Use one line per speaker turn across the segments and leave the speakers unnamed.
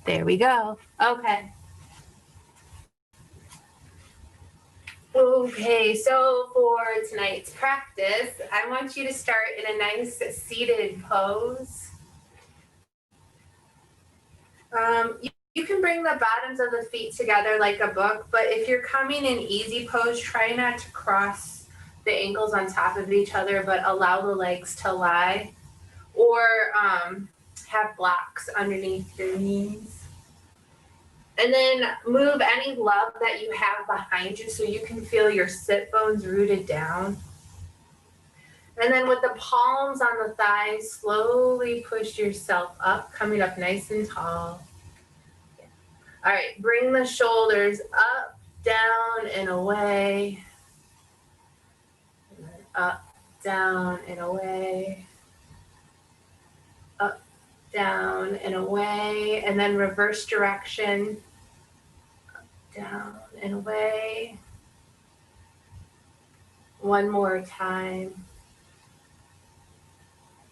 There we go. Okay. Okay, so for tonight's practice, I want you to start in a nice seated pose. You can bring the bottoms of the feet together like a book, but if you're coming in easy pose, try not to cross the ankles on top of each other, but allow the legs to lie, or have blocks underneath your knees. And then move any love that you have behind you so you can feel your sit bones rooted down. And then with the palms on the thighs, slowly push yourself up, coming up nice and tall. All right, bring the shoulders up, down, and away. And then up, down, and away. Up, down, and away. And then reverse direction. Up, down, and away. One more time.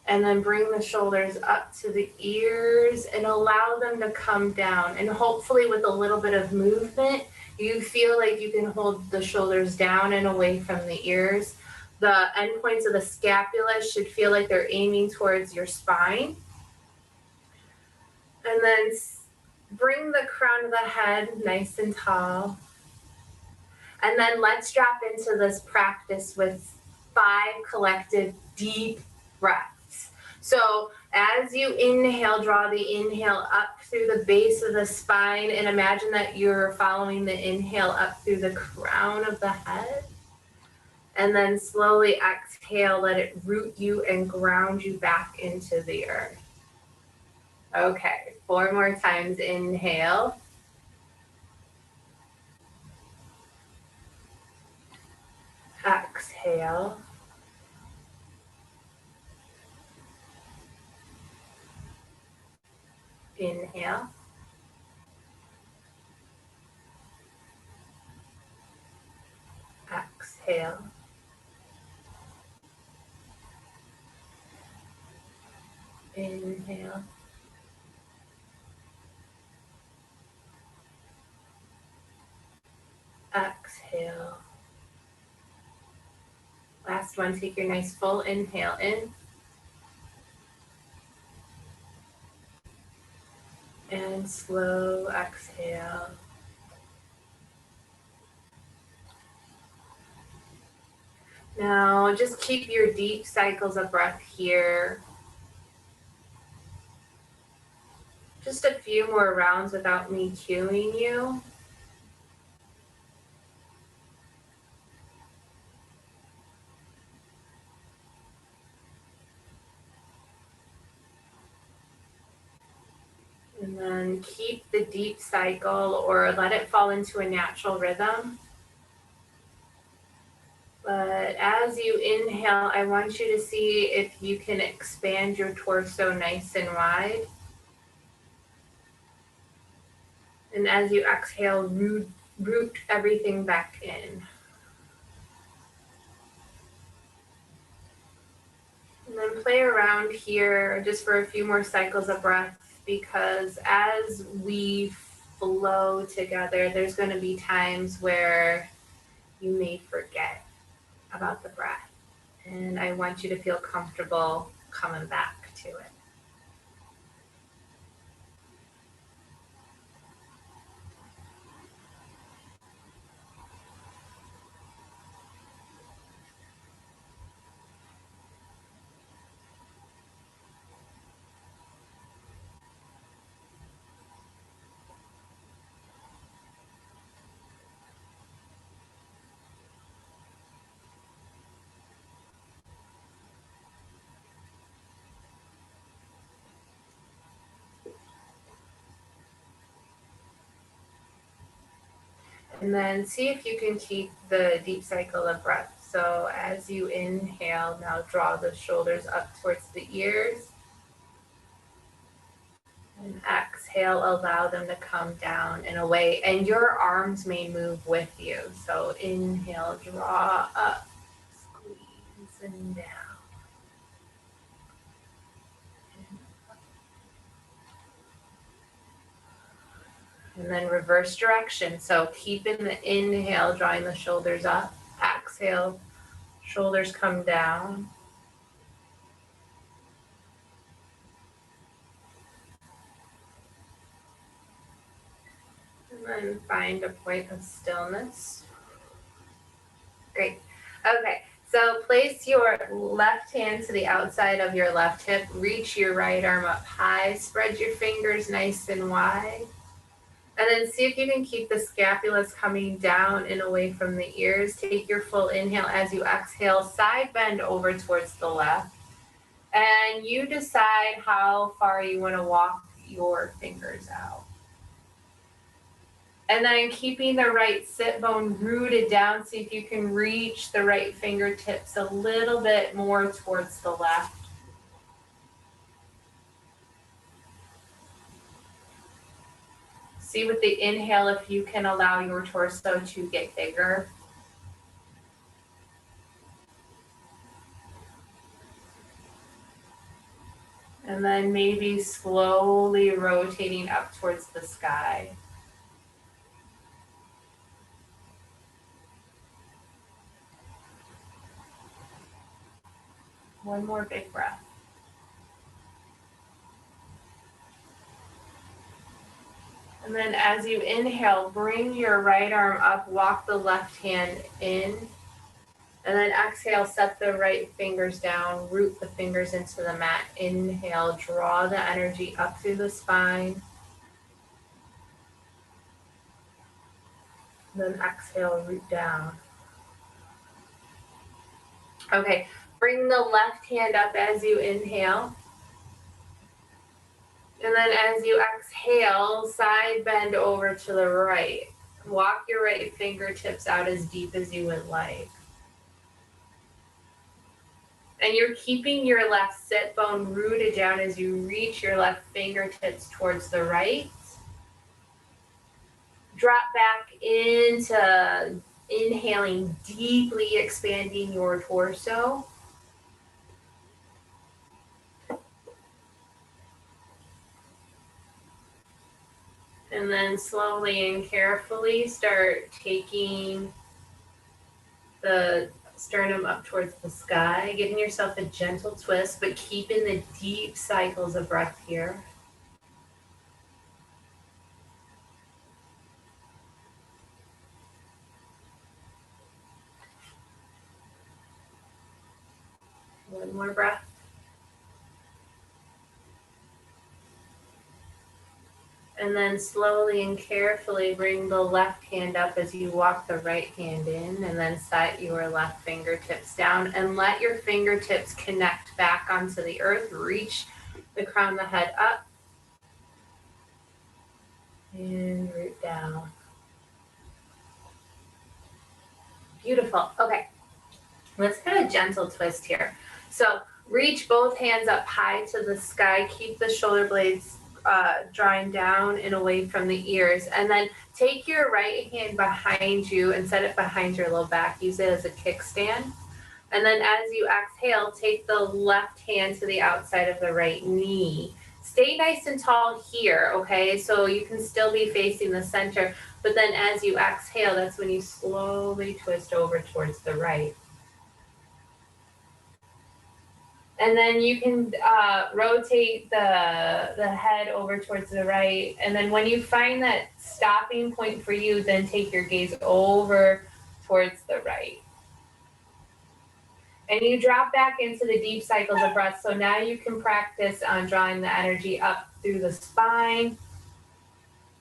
And then bring the shoulders up to the ears and allow them to come down. And hopefully with a little bit of movement, you feel like you can hold the shoulders down and away from the ears. The end points of the scapula should feel like they're aiming towards your spine. And then bring the crown of the head nice and tall. And then let's drop into this practice with 5 collective deep breaths. So as you inhale, draw the inhale up through the base of the spine and imagine that you're following the inhale up through the crown of the head. And then slowly exhale, let it root you and ground you back into the earth. Okay, 4 more times. Inhale. Exhale. Inhale. Exhale. Inhale. Exhale. Last one, take your nice full inhale in. And slow exhale. Now just keep your deep cycles of breath here. Just a few more rounds without me cueing you. And then keep the deep cycle or let it fall into a natural rhythm. But as you inhale, I want you to see if you can expand your torso nice and wide. And as you exhale, root everything back in. And then play around here just for a few more cycles of breath, because as we flow together, there's going to be times where you may forget about the breath. And I want you to feel comfortable coming back to it. And then see if you can keep the deep cycle of breath. So as you inhale, now draw the shoulders up towards the ears. And exhale, allow them to come down and away. And your arms may move with you. So inhale, draw up, squeeze and down. And then reverse direction. So keeping the inhale, drawing the shoulders up. Exhale, shoulders come down. And then find a point of stillness. Great. Okay, so place your left hand to the outside of your left hip. Reach your right arm up high. Spread your fingers nice and wide. And then see if you can keep the scapulas coming down and away from the ears. Take your full inhale as you exhale. Side bend over towards the left. And you decide how far you want to walk your fingers out. And then keeping the right sit bone rooted down, see if you can reach the right fingertips a little bit more towards the left. See with the inhale if you can allow your torso to get bigger. And then maybe slowly rotating up towards the sky. One more big breath. And then as you inhale, bring your right arm up, walk the left hand in. And then exhale, set the right fingers down, root the fingers into the mat. Inhale, draw the energy up through the spine. Then exhale, root down. Okay, bring the left hand up as you inhale. And then as you exhale, side bend over to the right. Walk your right fingertips out as deep as you would like. And you're keeping your left sit bone rooted down as you reach your left fingertips towards the right. Drop back into inhaling deeply, expanding your torso. And then slowly and carefully start taking the sternum up towards the sky, giving yourself a gentle twist, but keeping the deep cycles of breath here. One more breath. And then slowly and carefully bring the left hand up as you walk the right hand in, and then set your left fingertips down and let your fingertips connect back onto the earth. Reach the crown of the head up and root down. Beautiful. Okay, let's get a gentle twist here. So reach both hands up high to the sky. Keep the shoulder blades drawing down and away from the ears. And then take your right hand behind you and set it behind your low back. Use it as a kickstand. And then as you exhale, take the left hand to the outside of the right knee. Stay nice and tall here, okay? So you can still be facing the center. But then as you exhale, that's when you slowly twist over towards the right. And then you can rotate the head over towards the right. And then when you find that stopping point for you, then take your gaze over towards the right. And you drop back into the deep cycles of breath. So now you can practice on drawing the energy up through the spine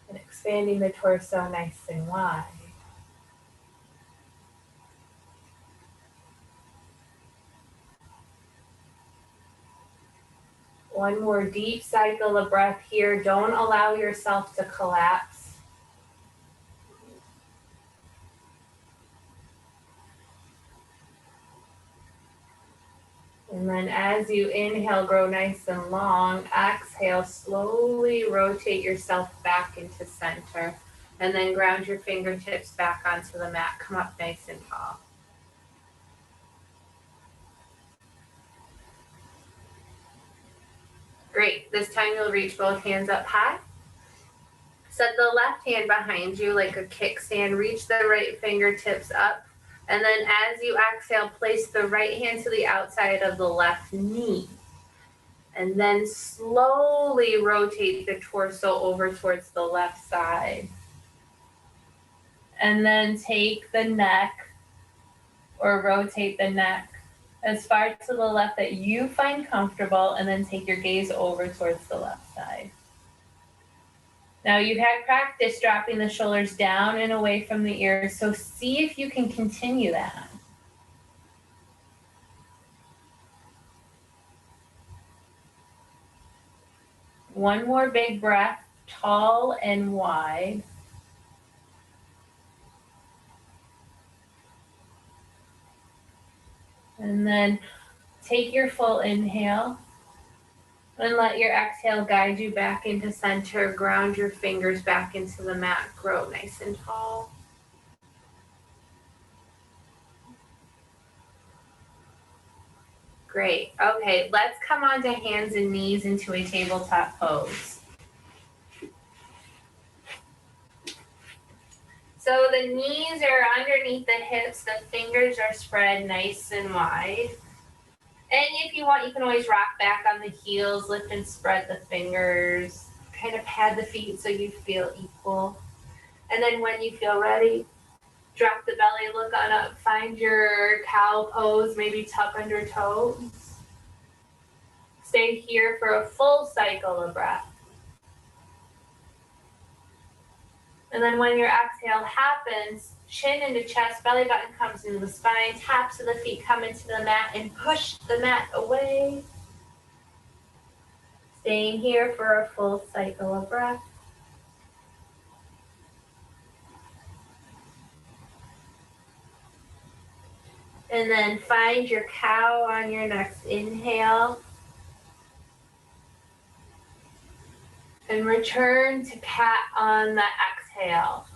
and expanding the torso nice and wide. One more deep cycle of breath here. Don't allow yourself to collapse. And then as you inhale, grow nice and long. Exhale, slowly rotate yourself back into center. And then ground your fingertips back onto the mat. Come up nice and tall. Great. This time you'll reach both hands up high. Set the left hand behind you like a kickstand. Reach the right fingertips up. And then as you exhale, place the right hand to the outside of the left knee. And then slowly rotate the torso over towards the left side. And then take the neck, or rotate the neck as far to the left that you find comfortable, and then take your gaze over towards the left side. Now you've had practice dropping the shoulders down and away from the ears, so see if you can continue that. One more big breath, tall and wide. And then take your full inhale and let your exhale guide you back into center. Ground your fingers back into the mat. Grow nice and tall. Great. Okay, let's come onto hands and knees into a tabletop pose. So the knees are underneath the hips, the fingers are spread nice and wide. And if you want, you can always rock back on the heels, lift and spread the fingers, kind of pad the feet so you feel equal. And then when you feel ready, drop the belly, look on up, find your cow pose, maybe tuck under toes. Stay here for a full cycle of breath. And then when your exhale happens, chin into chest, belly button comes into the spine, taps of the feet come into the mat, and push the mat away. Staying here for a full cycle of breath. And then find your cow on your next inhale. And return to cat on the exhale.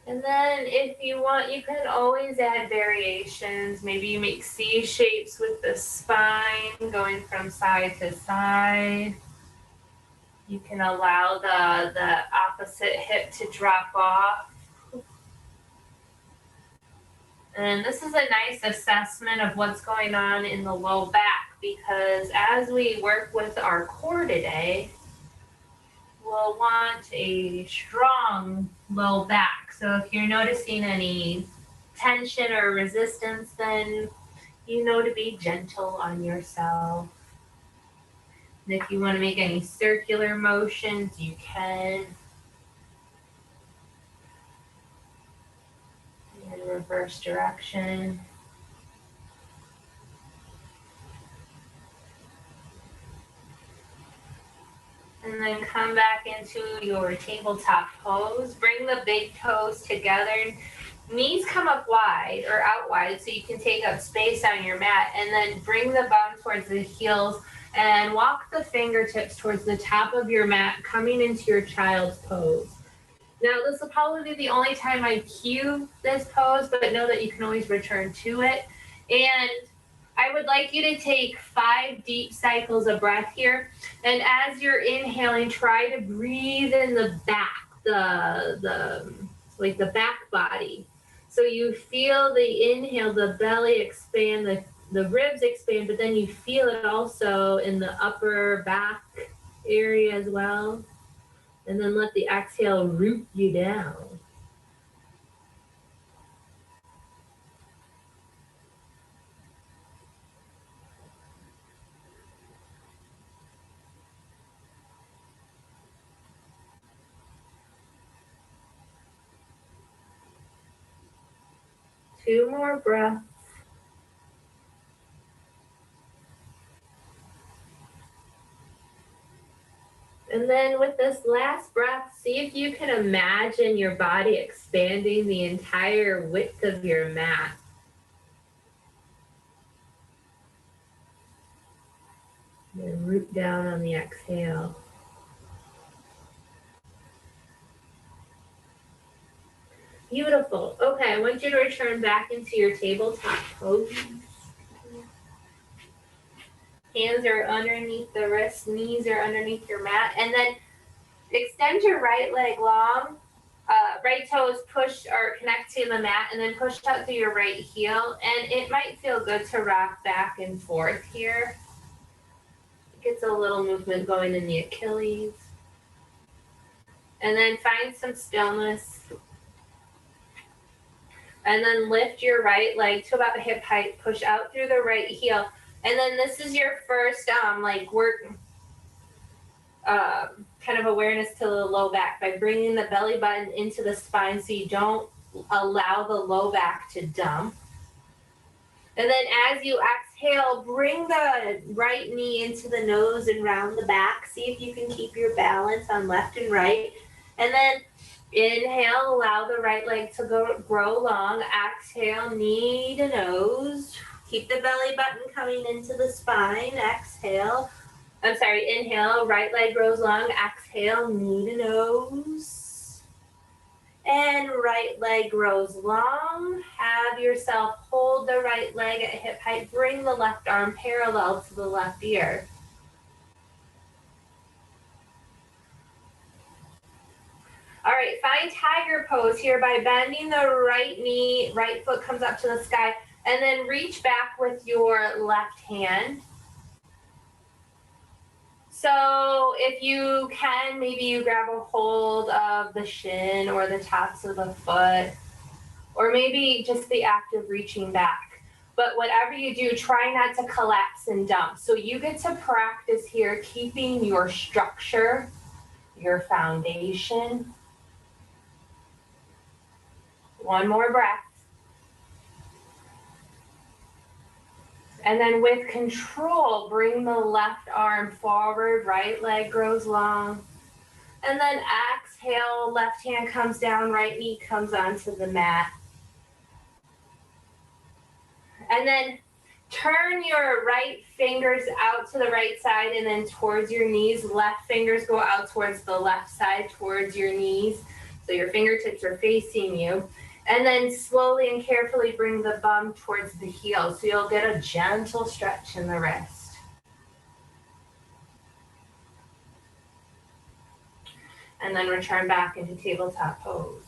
And then if you want, you can always add variations. Maybe you make C shapes with the spine going from side to side. You can allow the opposite hip to drop off. And this is a nice assessment of what's going on in the low back, because as we work with our core today, we'll want a strong low back. So if you're noticing any tension or resistance, then you know to be gentle on yourself. And if you want to make any circular motions, you can. In reverse direction. And then come back into your tabletop pose. Bring the big toes together. Knees come up wide or out wide so you can take up space on your mat. And then bring the bum towards the heels and walk the fingertips towards the top of your mat, coming into your child's pose. Now, this will probably be the only time I cue this pose, but know that you can always return to it. And I would like you to take 5 deep cycles of breath here. And as you're inhaling, try to breathe in the back, the back body. So you feel the inhale, the belly expand, the ribs expand, but then you feel it also in the upper back area as well. And then let the exhale root you down. Two more breaths. And then with this last breath, see if you can imagine your body expanding the entire width of your mat. And root down on the exhale. Beautiful. Okay, I want you to return back into your tabletop pose. Hands are underneath the wrists, knees are underneath your mat, and then extend your right leg long. Right toes push or connect to the mat, and then push out through your right heel. And it might feel good to rock back and forth here. It gets a little movement going in the Achilles. And then find some stillness. And then lift your right leg to about hip height, push out through the right heel. And then this is your first kind of awareness to the low back by bringing the belly button into the spine so you don't allow the low back to dump. And then as you exhale, bring the right knee into the nose and round the back. See if you can keep your balance on left and right. And then inhale, allow the right leg to grow long. Exhale, knee to nose. Keep the belly button coming into the spine. Exhale. Inhale, right leg grows long. Exhale, knee to nose. And right leg grows long. Have yourself hold the right leg at hip height. Bring the left arm parallel to the left ear. All right, find tiger pose here by bending the right knee, right foot comes up to the sky, and then reach back with your left hand. So if you can, maybe you grab a hold of the shin or the tops of the foot, or maybe just the act of reaching back. But whatever you do, try not to collapse and dump. So you get to practice here keeping your structure, your foundation. One more breath. And then with control, bring the left arm forward, right leg grows long. And then exhale, left hand comes down, right knee comes onto the mat. And then turn your right fingers out to the right side and then towards your knees. Left fingers go out towards the left side, towards your knees. So your fingertips are facing you. And then slowly and carefully bring the bum towards the heel. So you'll get a gentle stretch in the wrist. And then return back into tabletop pose.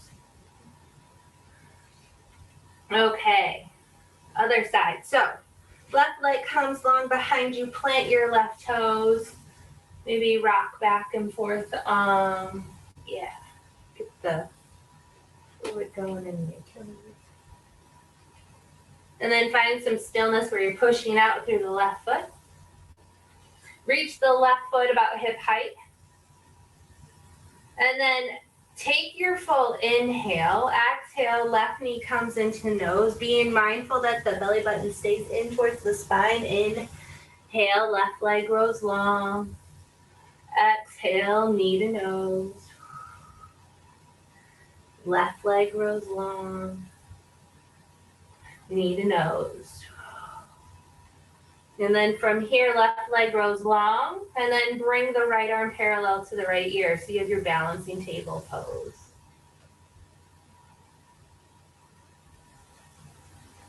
Okay, other side. So left leg comes long behind you, plant your left toes. Maybe rock back and forth. Get the fluid going in the Achilles. And then find some stillness where you're pushing out through the left foot. Reach the left foot about hip height. And then take your full inhale. Exhale, left knee comes into nose. Being mindful that the belly button stays in towards the spine. Inhale, left leg grows long. Exhale, knee to nose. Left leg grows long. Knee to nose. And then from here, left leg grows long, and then bring the right arm parallel to the right ear. So you have your balancing table pose.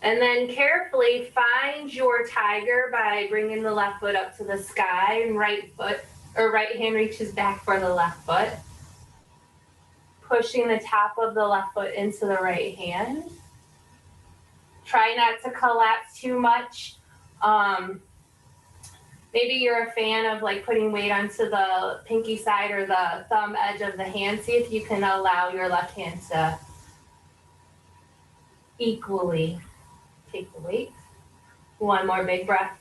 And then carefully find your tiger by bringing the left foot up to the sky, and right hand reaches back for the left foot. Pushing the top of the left foot into the right hand. Try not to collapse too much. Maybe you're a fan of like putting weight onto the pinky side or the thumb edge of the hand. See if you can allow your left hand to equally take the weight. One more big breath.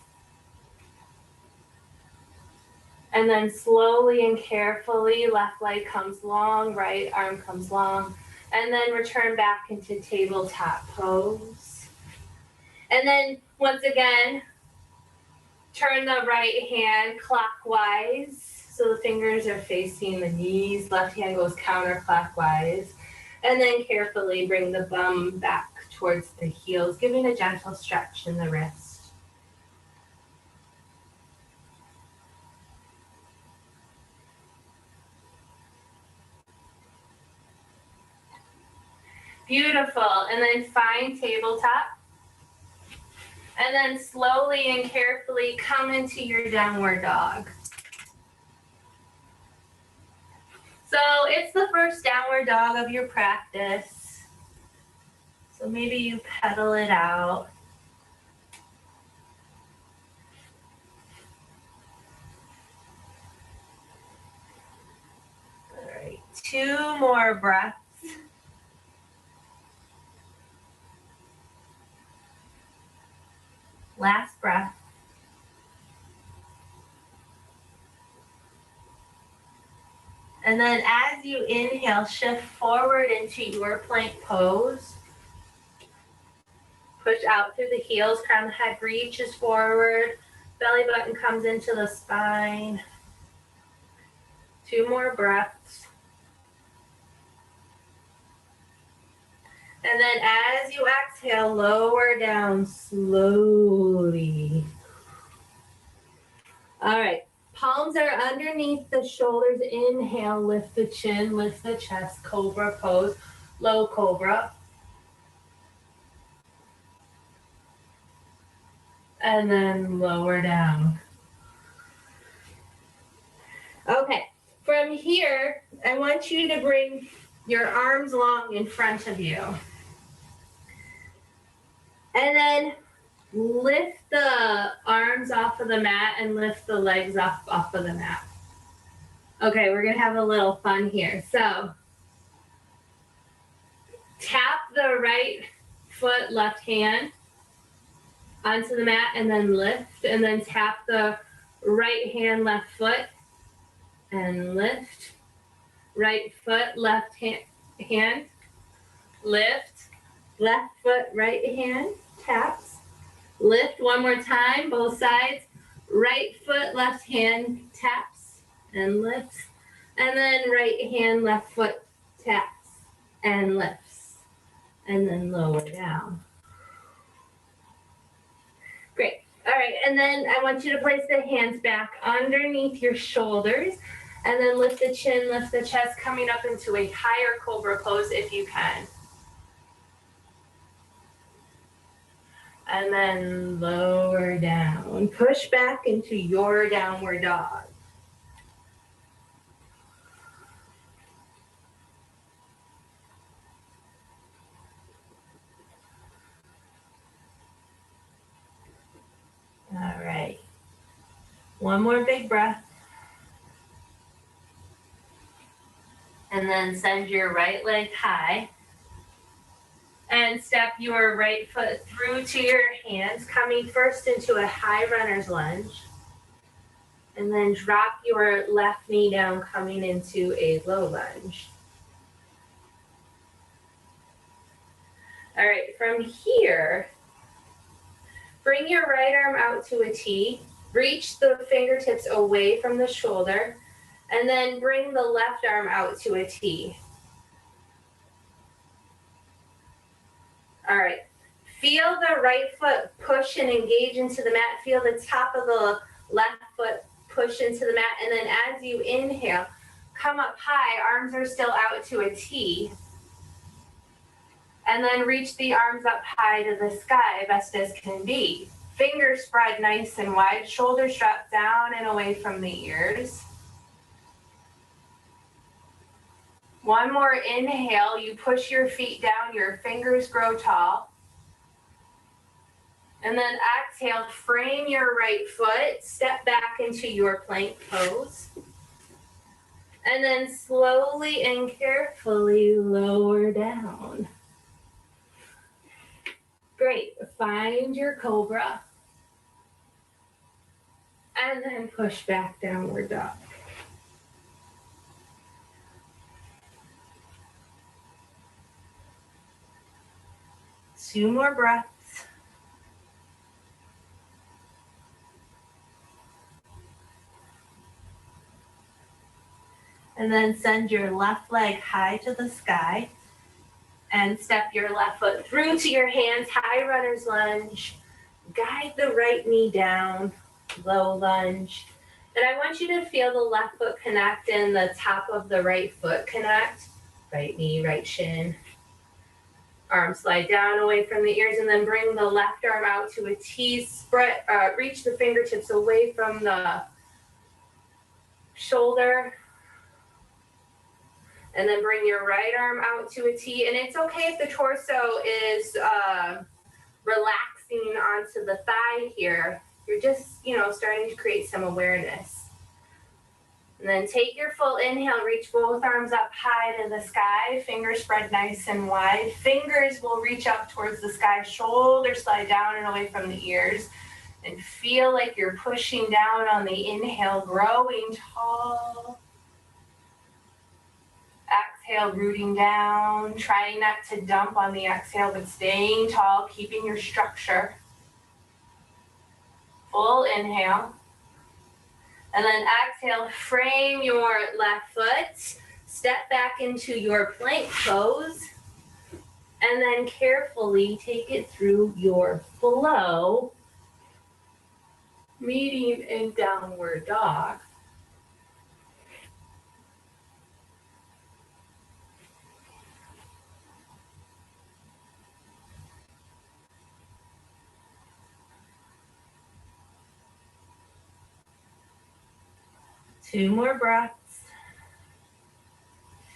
And then slowly and carefully, left leg comes long, right arm comes long. And then return back into tabletop pose. And then once again, turn the right hand clockwise. So the fingers are facing the knees. Left hand goes counterclockwise. And then carefully bring the bum back towards the heels, giving a gentle stretch in the wrist. Beautiful. And then find tabletop. And then slowly and carefully come into your downward dog. So it's the first downward dog of your practice. So maybe you pedal it out. All right, 2 more breaths. Last breath. And then as you inhale, shift forward into your plank pose. Push out through the heels, crown of the head reaches forward, belly button comes into the spine. 2 more breaths. And then as you exhale, lower down slowly. All right, palms are underneath the shoulders. Inhale, lift the chin, lift the chest, cobra pose, low cobra. And then lower down. Okay, from here, I want you to bring your arms long in front of you. And then lift the arms off of the mat and lift the legs off of the mat. Okay, we're gonna have a little fun here. So tap the right foot, left hand onto the mat and then lift, and then tap the right hand, left foot and lift. Right foot, left hand, lift. Left foot, right hand, taps. Lift one more time, both sides. Right foot, left hand, taps and lifts. And then right hand, left foot, taps and lifts. And then lower down. Great. All right, and then I want you to place the hands back underneath your shoulders. And then lift the chin, lift the chest, coming up into a higher cobra pose if you can. And then lower down. Push back into your downward dog. All right. One more big breath. And then send your right leg high. And step your right foot through to your hands, coming first into a high runner's lunge. And then drop your left knee down, coming into a low lunge. All right, from here, bring your right arm out to a T. Reach the fingertips away from the shoulder. And then bring the left arm out to a T. All right. Feel the right foot push and engage into the mat. Feel the top of the left foot push into the mat. And then as you inhale, come up high. Arms are still out to a T. And then reach the arms up high to the sky, best as can be. Fingers spread nice and wide. Shoulders drop down and away from the ears. One more inhale, you push your feet down, your fingers grow tall. And then exhale, frame your right foot, step back into your plank pose. And then slowly and carefully lower down. Great, find your cobra. And then push back, downward dog. Two more breaths. And then send your left leg high to the sky. And step your left foot through to your hands, high runner's lunge. Guide the right knee down, low lunge. And I want you to feel the left foot connect and the top of the right foot connect. Right knee, right shin. Arm slide down away from the ears, and then bring the left arm out to a T. Spread, reach the fingertips away from the shoulder. And then bring your right arm out to a T. And it's okay if the torso is relaxing onto the thigh here. You're just, starting to create some awareness. And then take your full inhale, reach both arms up high to the sky, fingers spread nice and wide. Fingers will reach up towards the sky, shoulders slide down and away from the ears. And feel like you're pushing down on the inhale, growing tall. Exhale, rooting down, trying not to dump on the exhale, but staying tall, keeping your structure. Full inhale. And then exhale, frame your left foot, step back into your plank pose, and then carefully take it through your flow, meeting in downward dog. Two more breaths.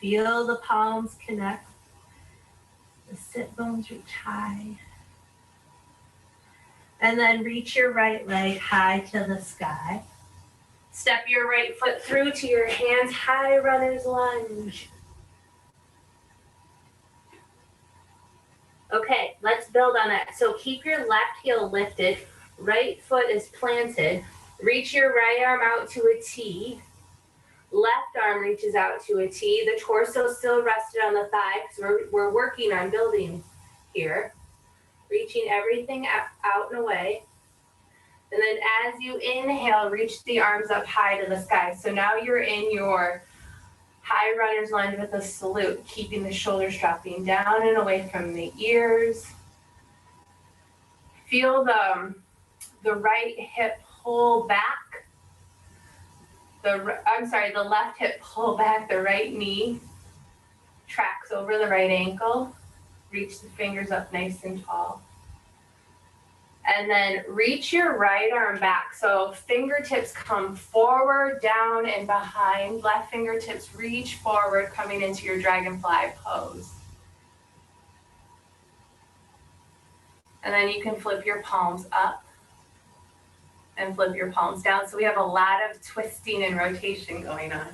Feel the palms connect. The sit bones reach high. And then reach your right leg high to the sky. Step your right foot through to your hands, high runner's lunge. Okay, let's build on that. So keep your left heel lifted, right foot is planted. Reach your right arm out to a T. Left arm reaches out to a T. The torso still rested on the thigh because we're working on building here. Reaching everything out and away. And then as you inhale, reach the arms up high to the sky. So now you're in your high runner's lunge with a salute, keeping the shoulders dropping down and away from the ears. Feel the right hip pull back. The left hip pull back, the right knee tracks over the right ankle. Reach the fingers up nice and tall. And then reach your right arm back. So fingertips come forward, down, and behind. Left fingertips reach forward, coming into your dragonfly pose. And then you can flip your palms up and flip your palms down. So we have a lot of twisting and rotation going on.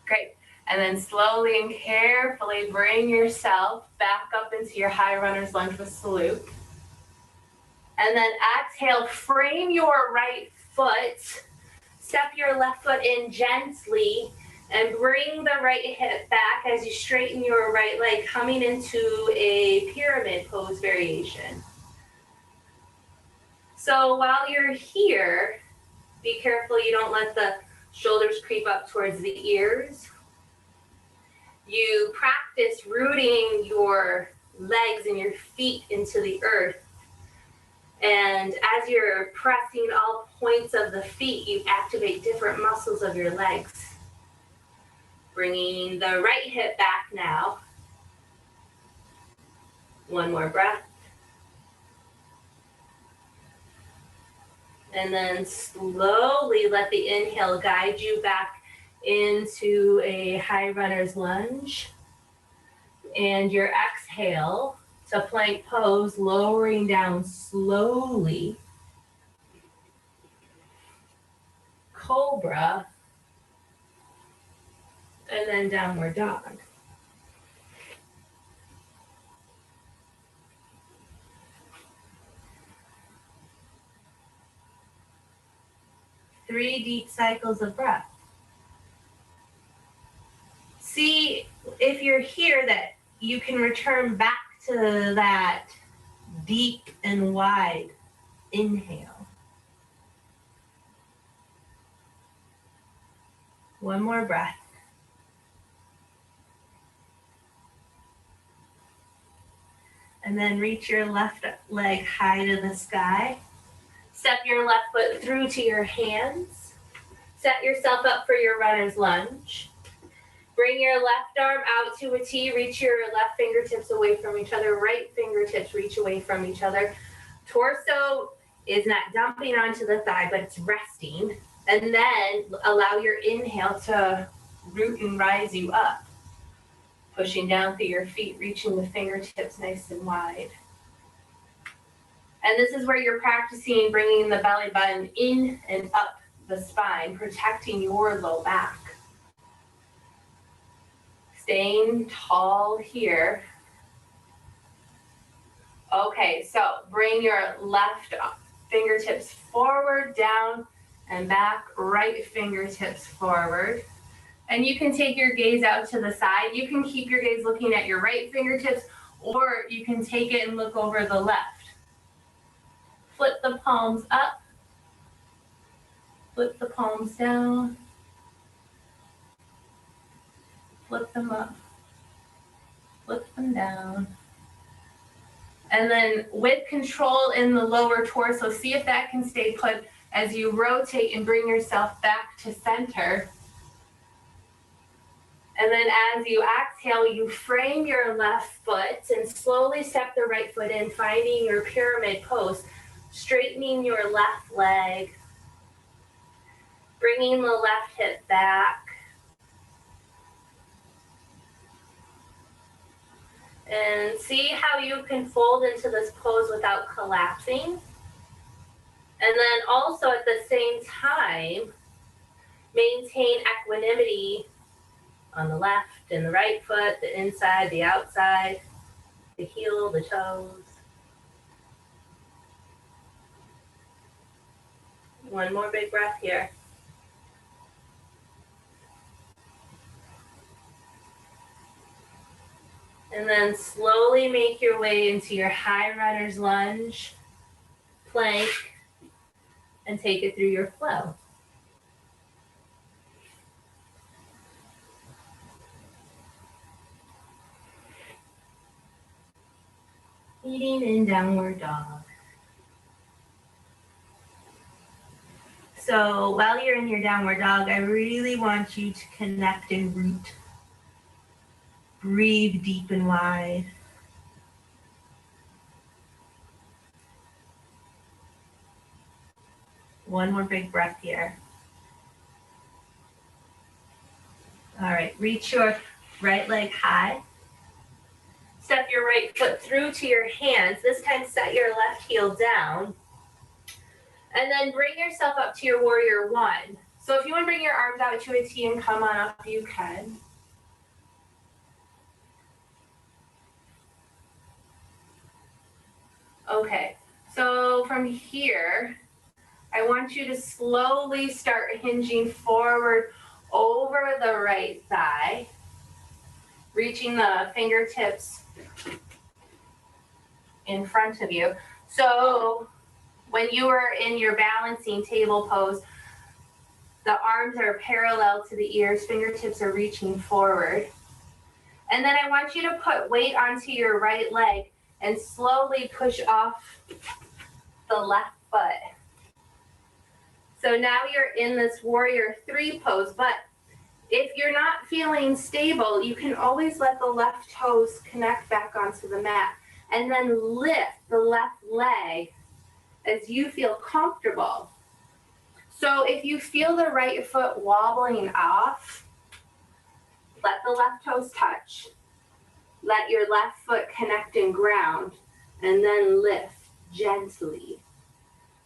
Great. And then slowly and carefully bring yourself back up into your high runner's lunge with salute. And then exhale, frame your right foot, step your left foot in gently, and bring the right hip back as you straighten your right leg, coming into a pyramid pose variation. So while you're here, be careful you don't let the shoulders creep up towards the ears. You practice rooting your legs and your feet into the earth. And as you're pressing all points of the feet, you activate different muscles of your legs. Bringing the right hip back now. One more breath. And then slowly let the inhale guide you back into a high runner's lunge. And your exhale to plank pose, lowering down slowly. Cobra. And then downward dog. Three deep cycles of breath. See if you're here that you can return back to that deep and wide inhale. One more breath. And then reach your left leg high to the sky. Step your left foot through to your hands. Set yourself up for your runner's lunge. Bring your left arm out to a T. Reach your left fingertips away from each other. Right fingertips reach away from each other. Torso is not dumping onto the thigh, but it's resting. And then allow your inhale to root and rise you up. Pushing down through your feet, reaching the fingertips nice and wide. And this is where you're practicing bringing the belly button in and up the spine, protecting your low back. Staying tall here. Okay, so bring your left fingertips forward, down, and back. Right fingertips forward. And you can take your gaze out to the side. You can keep your gaze looking at your right fingertips, or you can take it and look over the left. Flip the palms up. Flip the palms down. Flip them up. Flip them down. And then with control in the lower torso, see if that can stay put as you rotate and bring yourself back to center. And then as you exhale, you frame your left foot and slowly step the right foot in, finding your pyramid pose, straightening your left leg, bringing the left hip back. And see how you can fold into this pose without collapsing. And then also at the same time, maintain equanimity on the left and the right foot, the inside, the outside, the heel, the toes. One more big breath here. And then slowly make your way into your high runner's lunge, plank, and take it through your flow. Eating in downward dog. So while you're in your downward dog, I really want you to connect and root. Breathe deep and wide. One more big breath here. All right, reach your right leg high. Step your right foot through to your hands. This time set your left heel down. And then bring yourself up to your warrior one. So if you want to bring your arms out to a T and come on up, you can. Okay, so from here, I want you to slowly start hinging forward over the right thigh, reaching the fingertips in front of you. So when you are in your balancing table pose, the arms are parallel to the ears, fingertips are reaching forward. And then I want you to put weight onto your right leg and slowly push off the left foot. So now you're in this warrior three pose, but if you're not feeling stable, you can always let the left toes connect back onto the mat and then lift the left leg as you feel comfortable. So if you feel the right foot wobbling off, let the left toes touch. Let your left foot connect and ground, and then lift gently.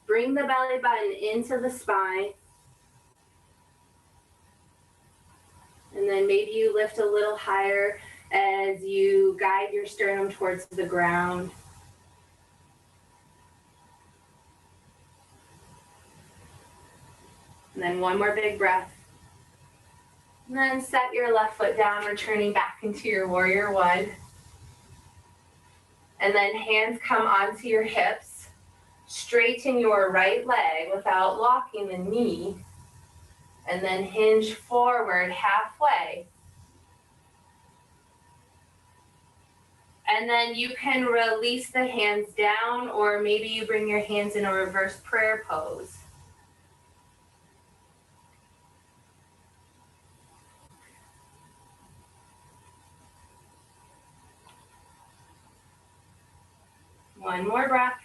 Bring the belly button into the spine. And then maybe you lift a little higher as you guide your sternum towards the ground. And then one more big breath. And then set your left foot down, returning back into your warrior one. And then hands come onto your hips. Straighten your right leg without locking the knee. And then hinge forward halfway. And then you can release the hands down, or maybe you bring your hands in a reverse prayer pose. One more breath.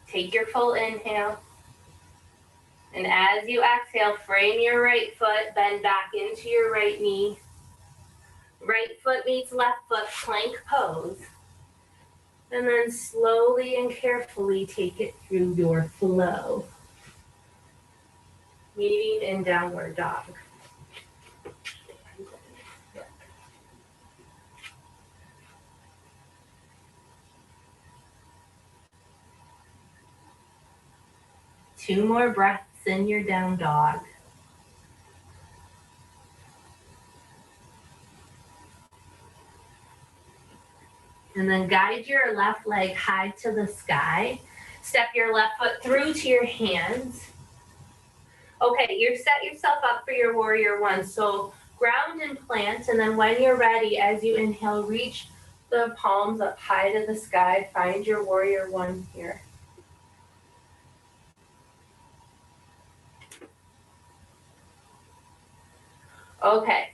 Take your full inhale. And as you exhale, frame your right foot, bend back into your right knee. Right foot meets left foot, plank pose. And then slowly and carefully take it through your flow. Meeting in downward dog. Two more breaths in your down dog. And then guide your left leg high to the sky. Step your left foot through to your hands. Okay, you're set yourself up for your warrior one. So ground and plant, and then when you're ready, as you inhale, reach the palms up high to the sky. Find your warrior one here. Okay,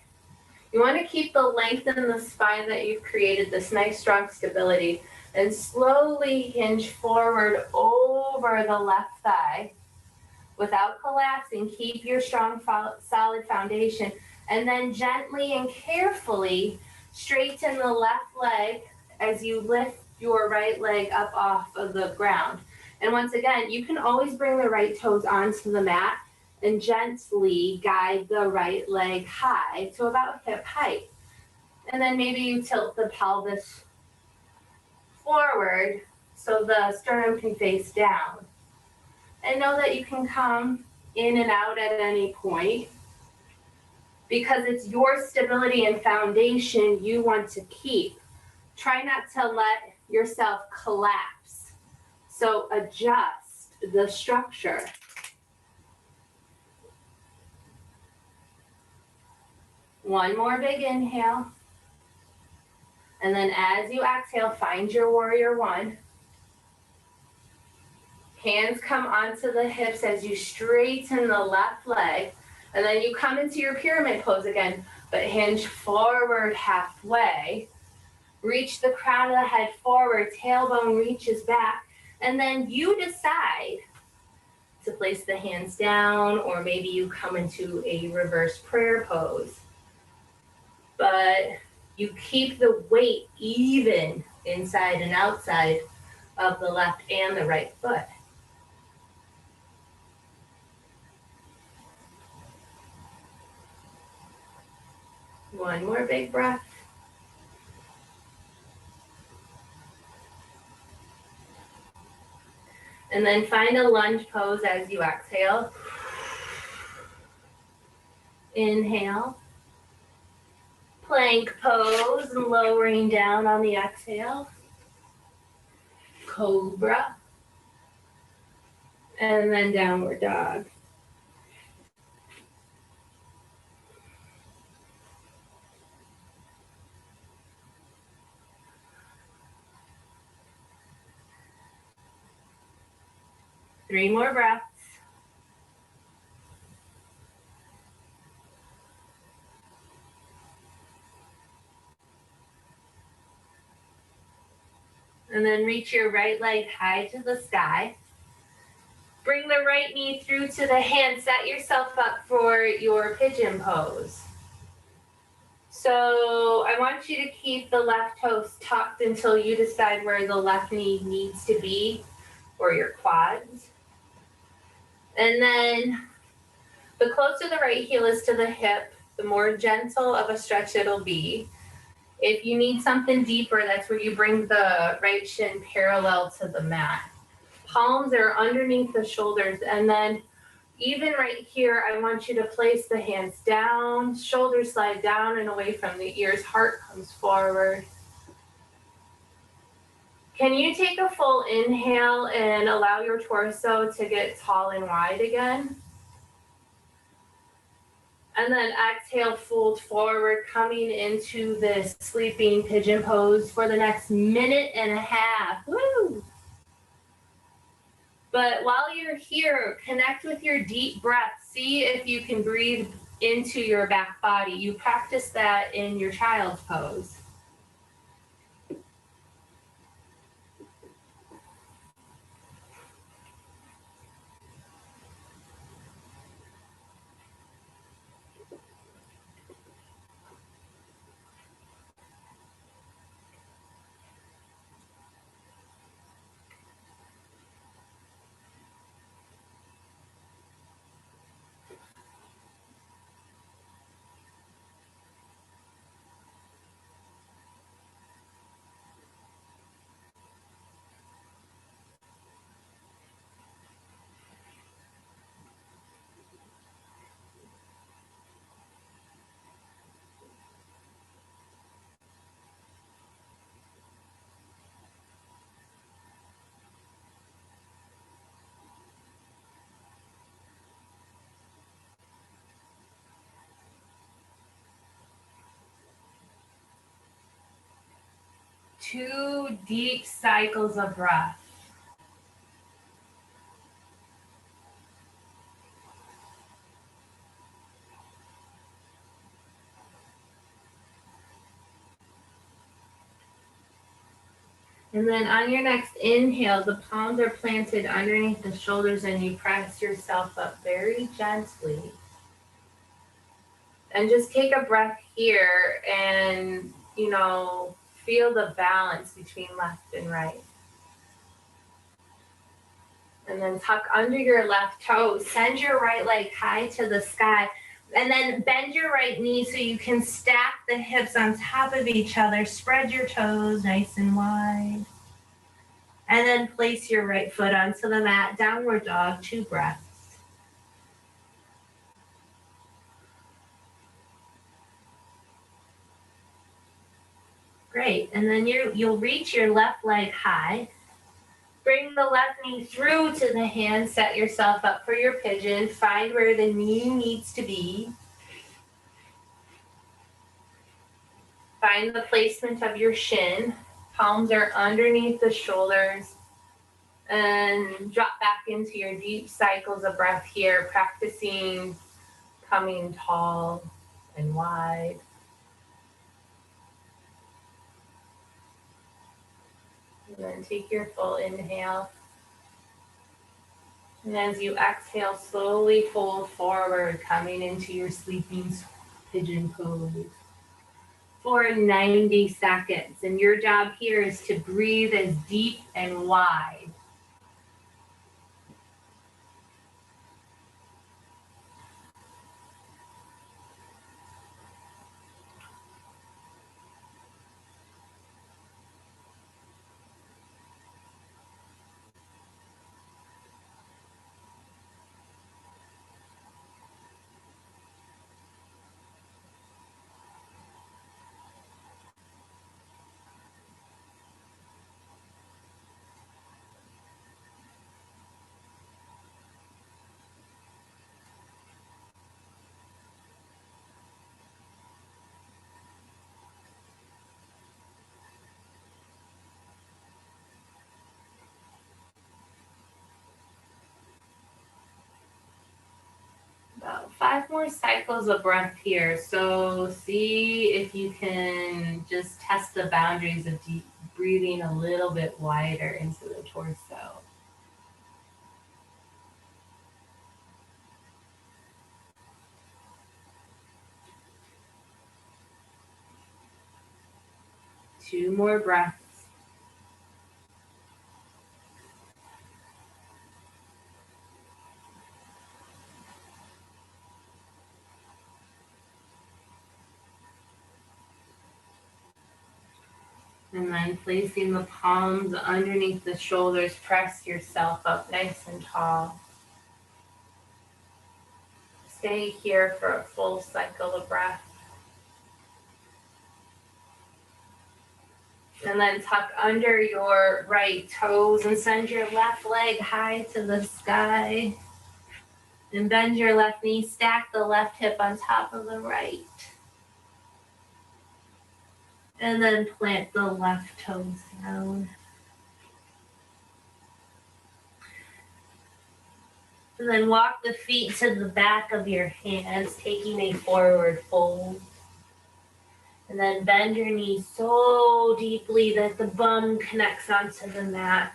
you want to keep the length in the spine that you've created, this nice strong stability, and slowly hinge forward over the left thigh without collapsing. Keep your strong, solid foundation, and then gently and carefully straighten the left leg as you lift your right leg up off of the ground. And once again, you can always bring the right toes onto the mat and gently guide the right leg high to about hip height. And then maybe you tilt the pelvis forward so the sternum can face down. And know that you can come in and out at any point because it's your stability and foundation you want to keep. Try not to let yourself collapse. So adjust the structure. One more big inhale. And then as you exhale, find your warrior one. Hands come onto the hips as you straighten the left leg. And then you come into your pyramid pose again, but hinge forward halfway. Reach the crown of the head forward, tailbone reaches back. And then you decide to place the hands down, or maybe you come into a reverse prayer pose. But you keep the weight even inside and outside of the left and the right foot. One more big breath. And then find a lunge pose as you exhale. Inhale. Plank pose, lowering down on the exhale. Cobra. And then downward dog. Three more breaths. And then reach your right leg high to the sky. Bring the right knee through to the hand. Set yourself up for your pigeon pose. So I want you to keep the left toes tucked until you decide where the left knee needs to be, or your quads. And then the closer the right heel is to the hip, the more gentle of a stretch it'll be. If you need something deeper, that's where you bring the right shin parallel to the mat. Palms are underneath the shoulders, and then even right here, I want you to place the hands down, shoulders slide down and away from the ears, heart comes forward. Can you take a full inhale and allow your torso to get tall and wide again? And then exhale, fold forward, coming into this sleeping pigeon pose for the next minute and a half. Woo! But while you're here, connect with your deep breath. See if you can breathe into your back body. You practice that in your child's pose. 2 deep cycles of breath. And then on your next inhale, the palms are planted underneath the shoulders and you press yourself up very gently. And just take a breath here and, feel the balance between left and right. And then tuck under your left toe. Send your right leg high to the sky. And then bend your right knee so you can stack the hips on top of each other. Spread your toes nice and wide. And then place your right foot onto the mat. Downward dog, 2 breaths. Great. And then you'll reach your left leg high. Bring the left knee through to the hand. Set yourself up for your pigeon. Find where the knee needs to be. Find the placement of your shin. Palms are underneath the shoulders. And drop back into your deep cycles of breath here, practicing coming tall and wide. And then take your full inhale. And as you exhale, slowly fold forward, coming into your sleeping pigeon pose for 90 seconds. And your job here is to breathe as deep and wide. About 5 more cycles of breath here. So see if you can just test the boundaries of deep breathing a little bit wider into the torso. Two more breaths. And then placing the palms underneath the shoulders, press yourself up nice and tall. Stay here for a full cycle of breath. And then tuck under your right toes and send your left leg high to the sky. And bend your left knee, stack the left hip on top of the right. And then plant the left toes down. And then walk the feet to the back of your hands, taking a forward fold. And then bend your knees so deeply that the bum connects onto the mat.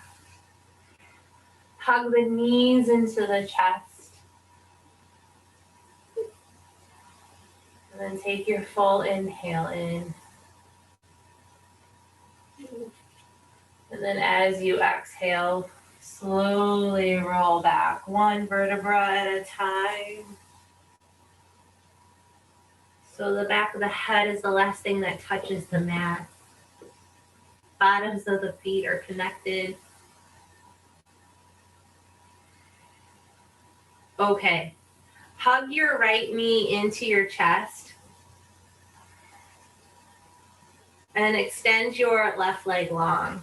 Hug the knees into the chest. And then take your full inhale in. And then as you exhale, slowly roll back, 1 vertebra at a time. So the back of the head is the last thing that touches the mat. Bottoms of the feet are connected. Okay. Hug your right knee into your chest. And extend your left leg long.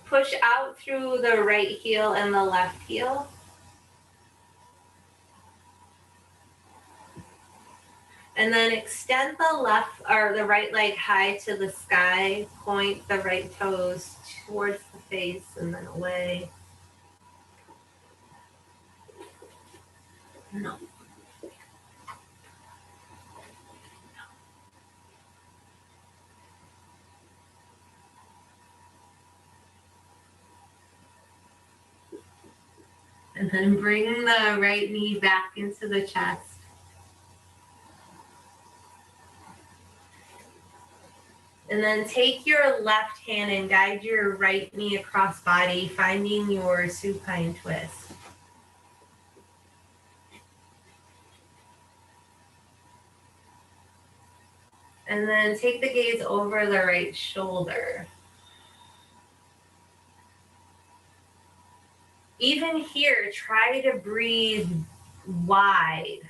Push out through the right heel and the left heel. And then extend the left or the right leg high to the sky. Point the right toes towards the face and then away. No. And then bring the right knee back into the chest. And then take your left hand and guide your right knee across body, finding your supine twist. And then take the gaze over the right shoulder. Even here, try to breathe wide.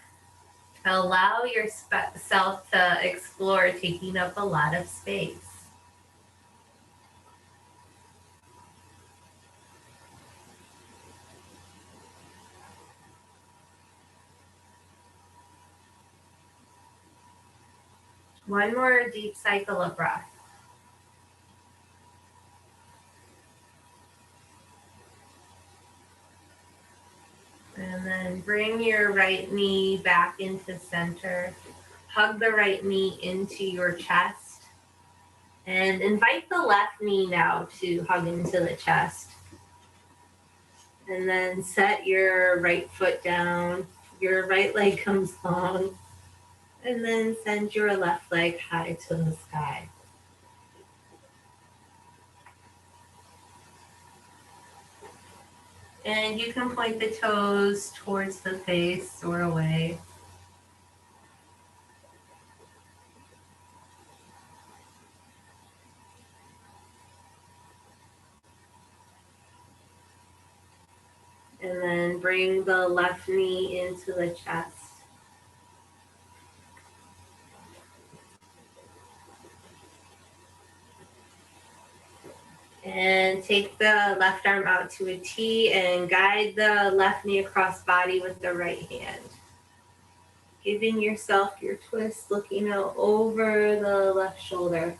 Allow yourself to explore, taking up a lot of space. One more deep cycle of breath. And then bring your right knee back into center. Hug the right knee into your chest. And invite the left knee now to hug into the chest. And then set your right foot down. Your right leg comes long. And then send your left leg high to the sky. And you can point the toes towards the face or away. And then bring the left knee into the chest. And take the left arm out to a T and guide the left knee across body with the right hand. Giving yourself your twist, looking out over the left shoulder.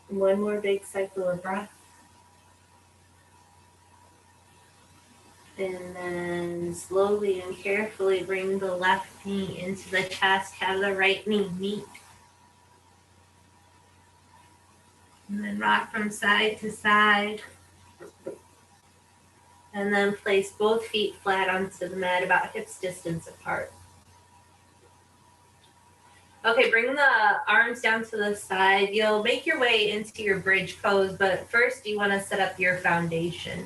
One more big cycle of breath. And then slowly and carefully bring the left knee into the chest. Have the right knee meet. And then rock from side to side. And then place both feet flat onto the mat, about hips distance apart. Okay, bring the arms down to the side. You'll make your way into your bridge pose, but first you want to set up your foundation.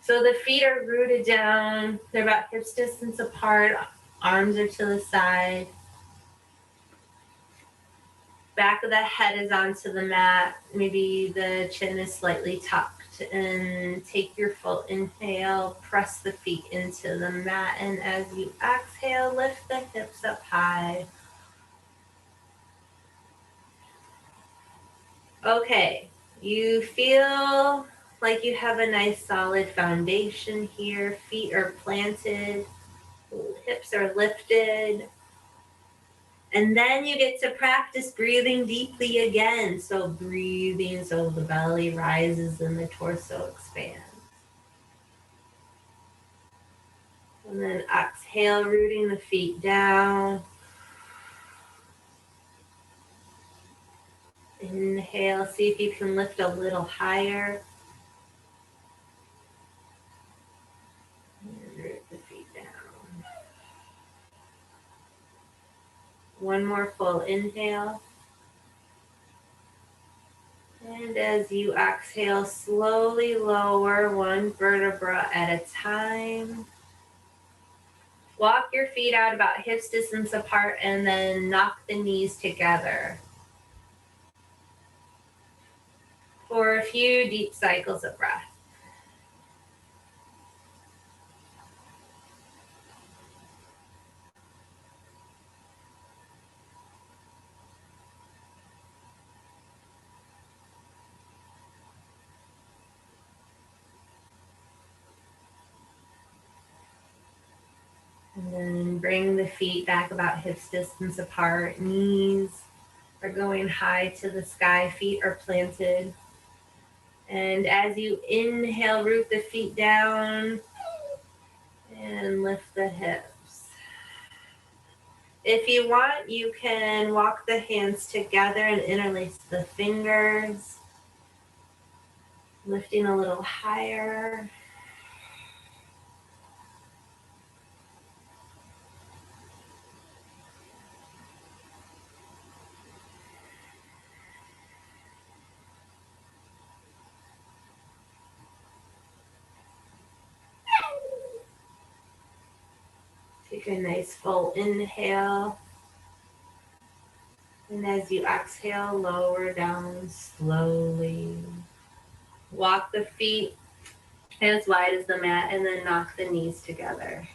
So the feet are rooted down. They're about hips distance apart. Arms are to the side. Back of the head is onto the mat. Maybe the chin is slightly tucked. And take your full inhale. Press the feet into the mat. And as you exhale, lift the hips up high. Okay, you feel like you have a nice solid foundation here. Feet are planted. Hips are lifted. And then you get to practice breathing deeply again. So breathing so the belly rises and the torso expands. And then exhale, rooting the feet down. Inhale, see if you can lift a little higher. And root the feet down. One more full inhale. And as you exhale, slowly lower one vertebra at a time. Walk your feet out about hips distance apart and then knock the knees together. for a few deep cycles of breath. And then bring the feet back about hips distance apart. Knees are going high to the sky. Feet are planted. And as you inhale, root the feet down and lift the hips. If you want, you can walk the hands together and interlace the fingers, lifting a little higher. Take a nice full inhale. And as you exhale, lower down slowly. Walk the feet as wide as the mat and then knock the knees together.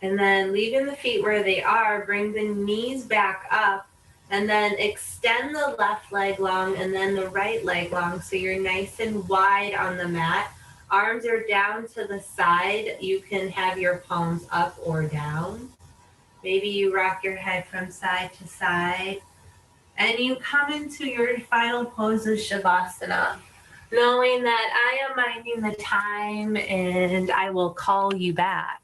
And then leaving the feet where they are, bring the knees back up and then extend the left leg long and then the right leg long so you're nice and wide on the mat. Arms are down to the side. You can have your palms up or down. Maybe you rock your head from side to side. And you come into your final pose of Shavasana, knowing that I am minding the time and I will call you back.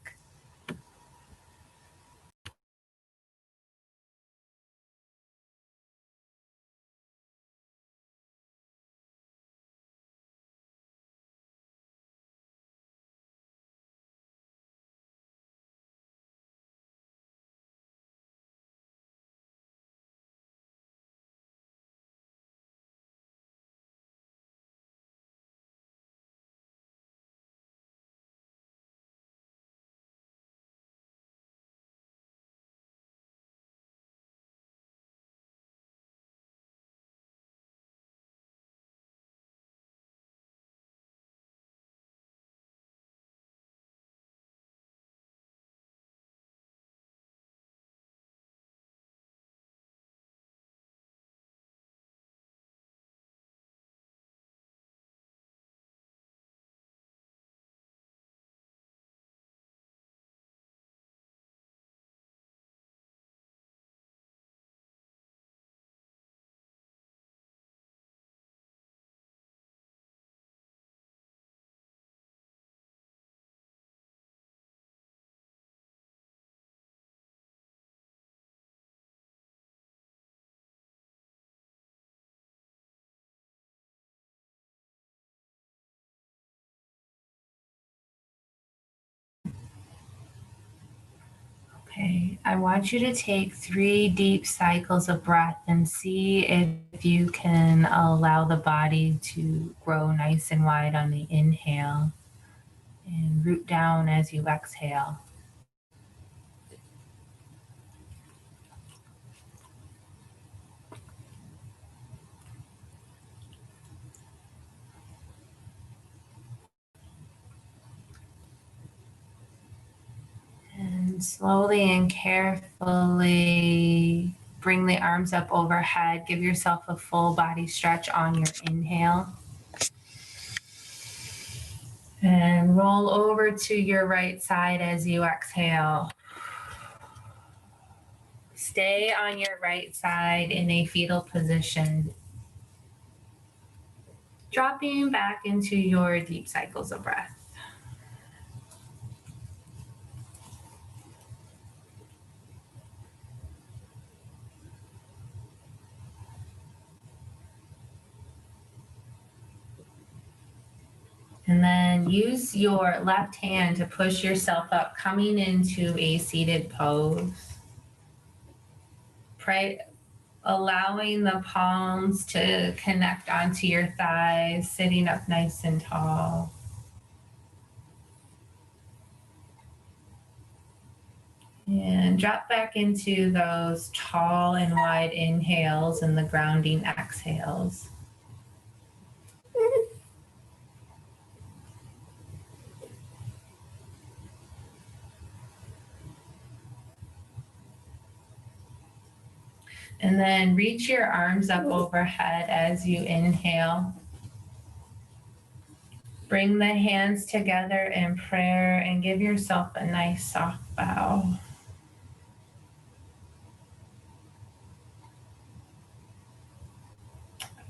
Okay, I want you to take 3 deep cycles of breath and see if you can allow the body to grow nice and wide on the inhale and root down as you exhale. And slowly and carefully bring the arms up overhead. Give yourself a full body stretch on your inhale. And roll over to your right side as you exhale. Stay on your right side in a fetal position, dropping back into your deep cycles of breath. And then use your left hand to push yourself up, coming into a seated pose. Pray, allowing the palms to connect onto your thighs, sitting up nice and tall. And drop back into those tall and wide inhales and the grounding exhales. And then reach your arms up overhead as you inhale. Bring the hands together in prayer and give yourself a nice soft bow.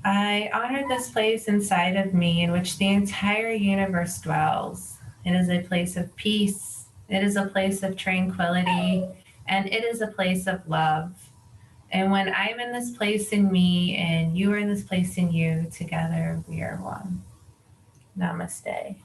I honor this place inside of me in which the entire universe dwells. It is a place of peace. It is a place of tranquility. And it is a place of love. And when I'm in this place in me and you are in this place in you, together we are one. Namaste.